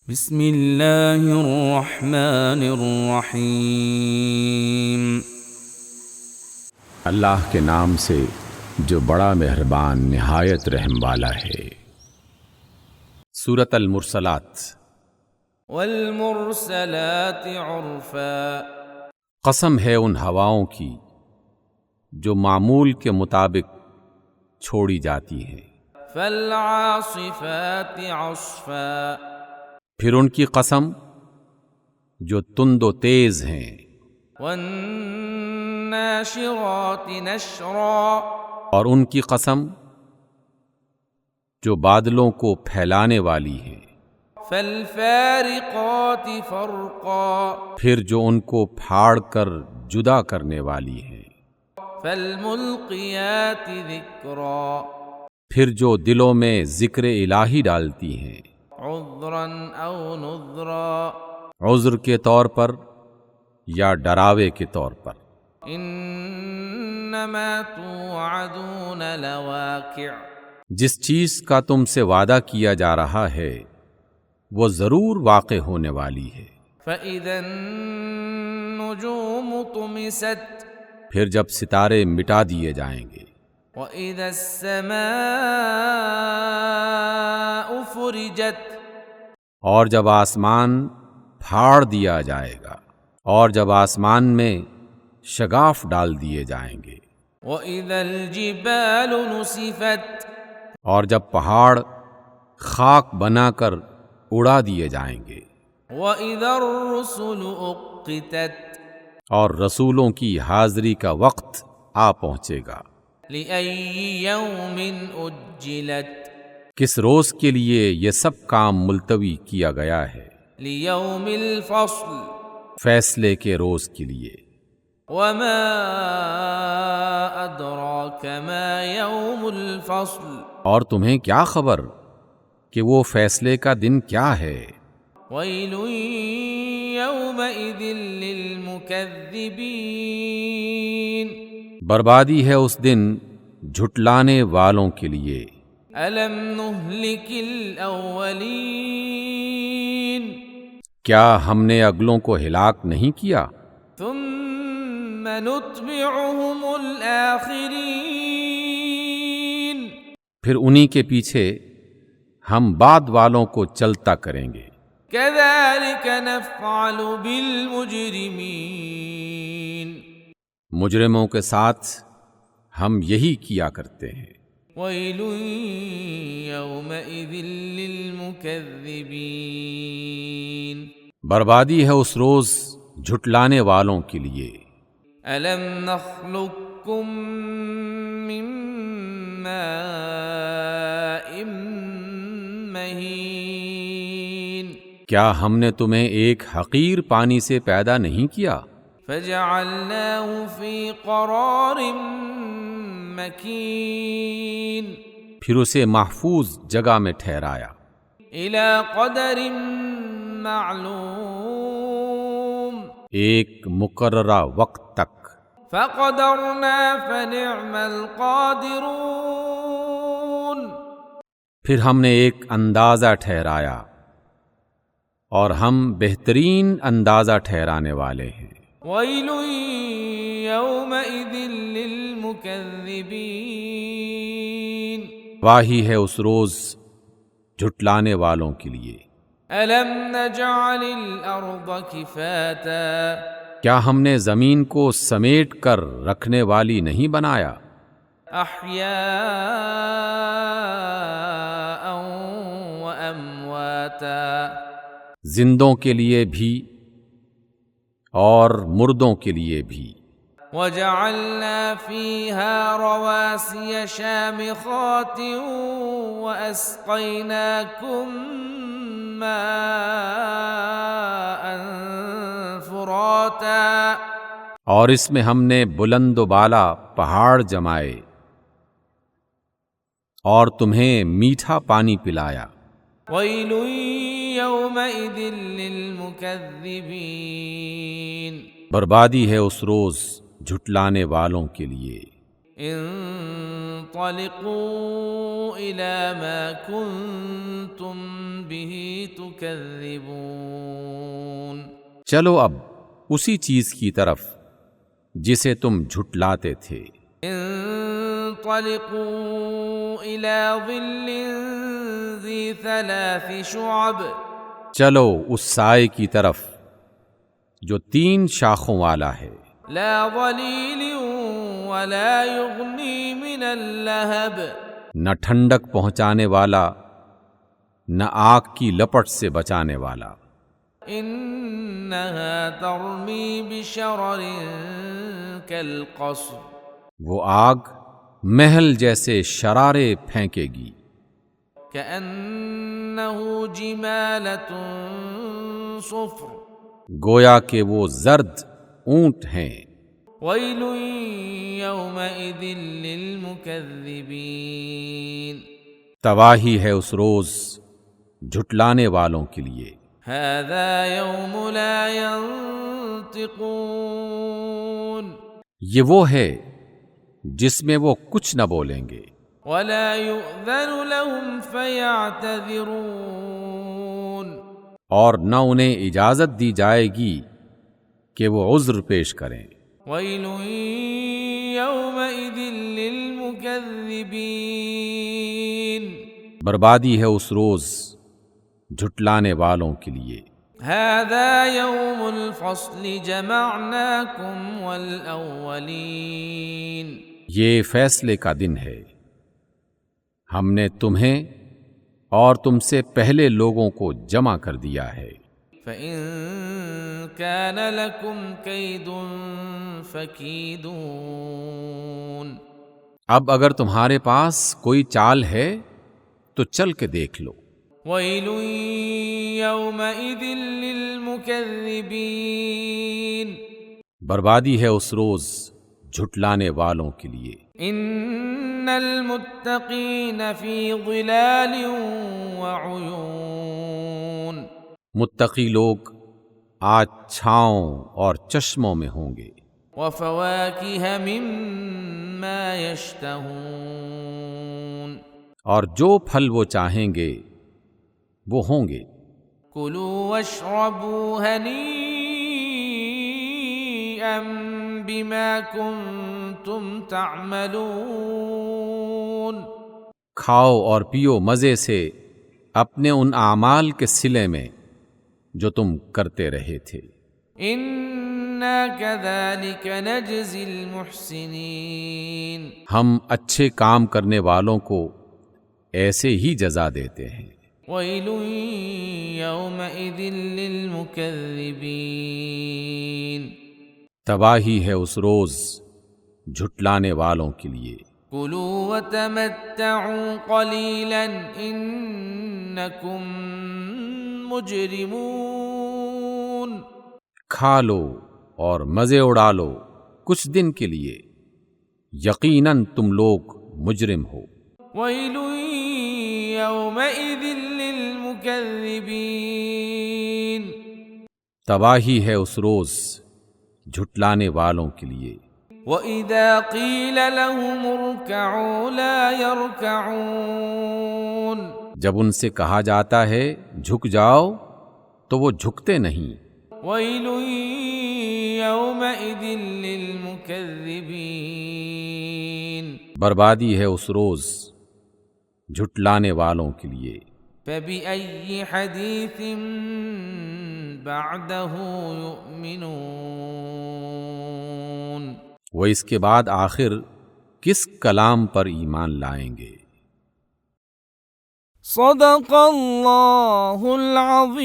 بسم اللہ الرحمن الرحیم۔ اللہ کے نام سے جو بڑا مہربان نہایت رحم والا ہے۔ سورۃ المرسلات۔ والمرسلات عرفا، قسم ہے ان ہواؤں کی جو معمول کے مطابق چھوڑی جاتی ہیں۔ فالعاصفات عصفا، پھر ان کی قسم جو تند و تیز ہیں۔ والناشرات نشرا، اور ان کی قسم جو بادلوں کو پھیلانے والی ہیں۔ فالفارقات فرقا، پھر جو ان کو پھاڑ کر جدا کرنے والی ہیں۔ فالملقیات ذکرا، پھر جو دلوں میں ذکر الہی ڈالتی ہیں، عذرا او نذرا، عذر کے طور پر یا ڈراوے کے طور پر۔ انما توعدون لواقع، جس چیز کا تم سے وعدہ کیا جا رہا ہے وہ ضرور واقع ہونے والی ہے۔ فاذا النجوم طمست، پھر جب ستارے مٹا دیے جائیں گے۔ واذا السماء فرجت، اور جب آسمان پھاڑ دیا جائے گا، اور جب آسمان میں شگاف ڈال دیے جائیں گے۔ واذا الجبال نسفت، اور جب پہاڑ خاک بنا کر اڑا دیے جائیں گے۔ واذا الرسل اقتت، اور رسولوں کی حاضری کا وقت آ پہنچے گا۔ لأي يوم اجلت، کس روز کے لیے یہ سب کام ملتوی کیا گیا ہے؟ لیوم الفصل، فیصلے کے روز کے لیے۔ وما ادراک ما یوم الفصل، اور تمہیں کیا خبر کہ وہ فیصلے کا دن کیا ہے؟ ویل یومئذ للمکذبین، بربادی ہے اس دن جھٹلانے والوں کے لیے۔ الم نہلک الاولین، کیا ہم نے اگلوں کو ہلاک نہیں کیا؟ ثم نتبعهم الآخرین، پھر انہی کے پیچھے ہم بعد والوں کو چلتا کریں گے۔ كذلك نفعل بالمجرمین، مجرموں کے ساتھ ہم یہی کیا کرتے ہیں۔ ویل یومئذ للمکذبین، بربادی ہے اس روز جھٹلانے والوں کے لیے۔ الم نخلقکم من ماء مہین، کیا ہم نے تمہیں ایک حقیر پانی سے پیدا نہیں کیا؟ فجعلناه فی قرار مکین، پھر اسے محفوظ جگہ میں ٹھہرایا۔ الی قدر معلوم، ایک مقررہ وقت تک۔ فقدرنا فنعم القادرون، پھر ہم نے ایک اندازہ ٹھہرایا اور ہم بہترین اندازہ ٹھہرانے والے ہیں۔ ویل یومئذ للمکذبین، واہی ہے اس روز جھٹلانے والوں کے لیے۔ الم نجعل الارض کفاتا، کیا ہم نے زمین کو سمیٹ کر رکھنے والی نہیں بنایا؟ احیاء وامواتا، زندوں کے لیے بھی اور مردوں کے لیے بھی۔ وجعلنا فيها رواسي شامخات وأسقيناكم ماء فراتا، اور اس میں ہم نے بلند و بالا پہاڑ جمائے اور تمہیں میٹھا پانی پلایا۔ ويل يومئذ للمكذبين، بربادی ہے اس روز جھٹلانے والوں کے لیے۔ انطلقوا إلى ما كنتم به تكذبون چلو اب اسی چیز کی طرف جسے تم جھٹلاتے تھے. انطلقوا إلى ظل ذي 3 شعب چلو اس سائے کی طرف جو 3 شاخوں والا ہے. لا ظليل ولا يغني من اللهب نہ ٹھنڈک پہنچانے والا نہ آگ کی لپٹ سے بچانے والا. إنها ترمي بشرر كالقصر وہ آگ محل جیسے شرارے پھینکے گی. كأنه جمالة صفر گویا کہ وہ زرد اونٹ ہیں. ويل يومئذ للمكذبين تباہی ہے اس روز جھٹلانے والوں کے لیے. هذا يوم لا ينطقون یہ وہ ہے جس میں وہ کچھ نہ بولیں گے. ولا يؤذن لهم فيعتذرون اور نہ انہیں اجازت دی جائے گی کہ وہ عذر پیش کریں. ويل يومئذ للمكذبين بربادی ہے اس روز جھٹلانے والوں کے لیے. هذا يوم الفصل جمعناكم والأولين یہ فیصلے کا دن ہے، ہم نے تمہیں اور تم سے پہلے لوگوں کو جمع کر دیا ہے. فإن كان لكم كيد فكيدون اب اگر تمہارے پاس کوئی چال ہے تو چل کے دیکھ لو. ويل يومئذ للمكذبين بربادی ہے اس روز جھٹلانے والوں کے لیے. إن المتقين في ظلال وعيون متقی لوگ آج چھاؤں اور چشموں میں ہوں گے. وفواكه مما يشتهون اور جو پھل وہ چاہیں گے وہ ہوں گے. كلوا واشربوا هنيئا بما كنتم تعملون کھاؤ اور پیو مزے سے اپنے ان اعمال کے صلے میں جو تم کرتے رہے تھے. إنا كذلك نجزي المحسنين ہم اچھے کام کرنے والوں کو ایسے ہی جزا دیتے ہیں. ويل يومئذ للمكذبين تباہی ہے اس روز جھٹلانے والوں کے لیے. كلوا وتمتعوا قليلا إنكم مجرمون کھا لو اور مزے اڑا لو کچھ دن کے لیے، یقیناً تم لوگ مجرم ہو. ويل يومئذ للمكذبين تباہی ہے اس روز جھٹلانے والوں کے لیے. وَإِذَا قِيلَ لَهُمُ ارْكَعُوا لَا يَرْكَعُونَ جب ان سے کہا جاتا ہے جھک جاؤ تو وہ جھکتے نہیں. وَيْلٌ يَوْمَئِذٍ لِّلْمُكَذِّبِينَ بربادی ہے اس روز جھٹلانے والوں کے لیے. فَبِأَيِّ حَدِيثٍ بَعْدَهُ يُؤْمِنُونَ وہ اس کے بعد آخر کس کلام پر ایمان لائیں گے. صدق اللہ العظیم.